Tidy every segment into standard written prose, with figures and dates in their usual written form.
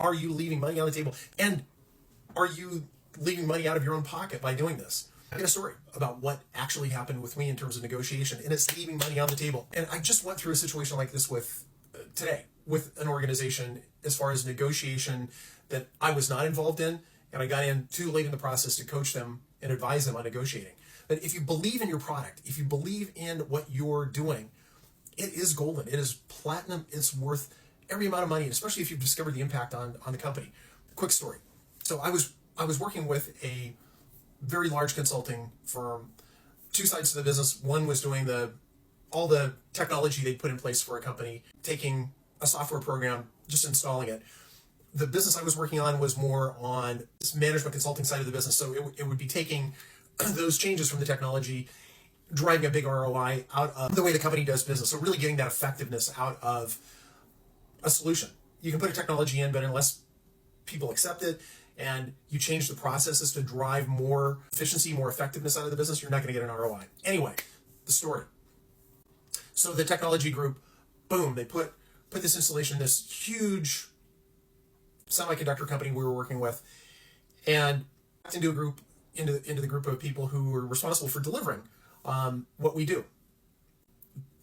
Are you leaving money on the table? And are you leaving money out of your own pocket by doing this? I got a story about what actually happened with me in terms of negotiation, and it's leaving money on the table. And I just went through a situation like this with today with an organization as far as negotiation that I was not involved in, and I got in too late in the process to coach them and advise them on negotiating. But if you believe in your product, if you believe in what you're doing, it is golden. It is platinum. It's worth every amount of money, especially if you've discovered the impact on the company. Quick story. So I was working with a very large consulting firm, two sides to the business. One was doing all the technology they put in place for a company, taking a software program, just installing it. The business I was working on was more on this management consulting side of the business. So it would be taking those changes from the technology, driving a big ROI out of the way the company does business. So really getting that effectiveness out of a solution. You can put a technology in, but unless people accept it and you change the processes to drive more efficiency, more effectiveness out of the business, you're not going to get an ROI. Anyway, the story. So the technology group, boom, they put this installation in this huge semiconductor company we were working with, and into the group of people who were responsible for delivering what we do.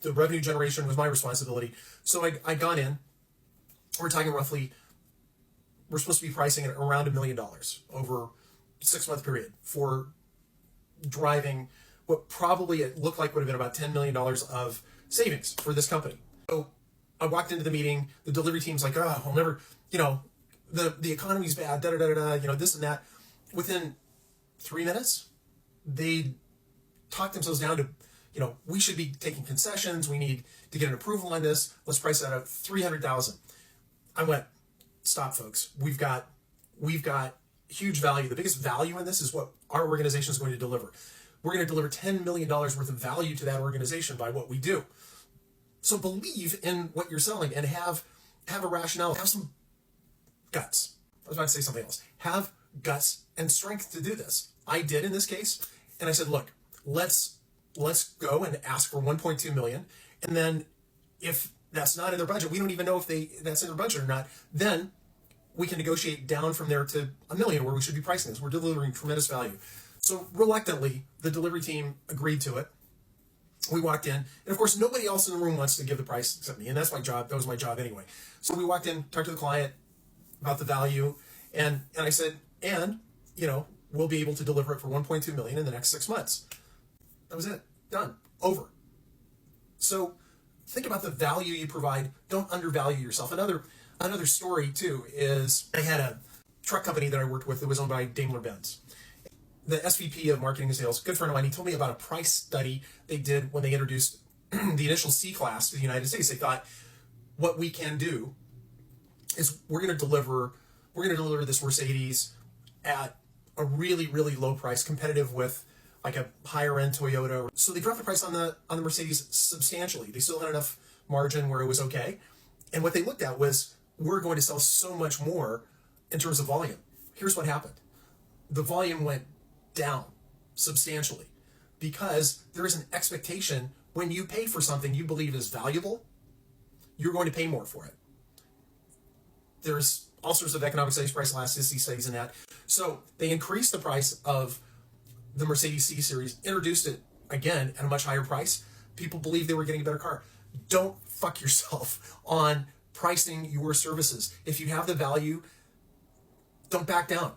The revenue generation was my responsibility. So I got in. We're talking roughly, we're supposed to be pricing at around $1 million over a 6-month period for driving what probably it looked like would have been about $10 million of savings for this company. So I walked into the meeting, the delivery team's like, oh, I'll never, the economy's bad, this and that. Within 3 minutes, they talked themselves down to, we should be taking concessions. We need to get an approval on this. Let's price that at $300,000. I went, stop, folks. We've got huge value. The biggest value in this is what our organization is going to deliver. We're going to deliver $10 million worth of value to that organization by what we do. So believe in what you're selling and have a rationale. Have some guts. I was about to say something else. Have guts and strength to do this. I did in this case, and I said, look, let's go and ask for 1.2 million, and then if that's not in their budget, we don't even know if that's in their budget or not, then we can negotiate down from there to $1 million, where we should be pricing this. We're delivering tremendous value. So reluctantly, the delivery team agreed to it. We walked in, and of course, nobody else in the room wants to give the price except me, and that's my job. That was my job anyway. So we walked in, talked to the client about the value, and I said, we'll be able to deliver it for 1.2 million in the next 6 months. That was it. Done. Over. So think about the value you provide. Don't undervalue yourself. Another story too is I had a truck company that I worked with that was owned by Daimler-Benz. The SVP of marketing and sales, good friend of mine, he told me about a price study they did when they introduced the initial C-Class to the United States. They thought, what we can do is we're going to deliver this Mercedes at a really, really low price, competitive with like a higher end Toyota. So they dropped the price on the Mercedes substantially. They still had enough margin where it was okay. And what they looked at was, we're going to sell so much more in terms of volume. Here's what happened. The volume went down substantially because there is an expectation when you pay for something you believe is valuable, you're going to pay more for it. There's all sorts of economic studies, price elasticity studies in that. So they increased the price of the Mercedes C-Series, introduced it again at a much higher price. People believed they were getting a better car. Don't fuck yourself on pricing your services. If you have the value, don't back down.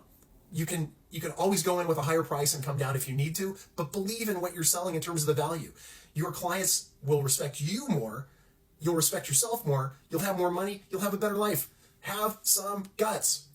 You can always go in with a higher price and come down if you need to, but believe in what you're selling in terms of the value. Your clients will respect you more. You'll respect yourself more. You'll have more money. You'll have a better life. Have some guts.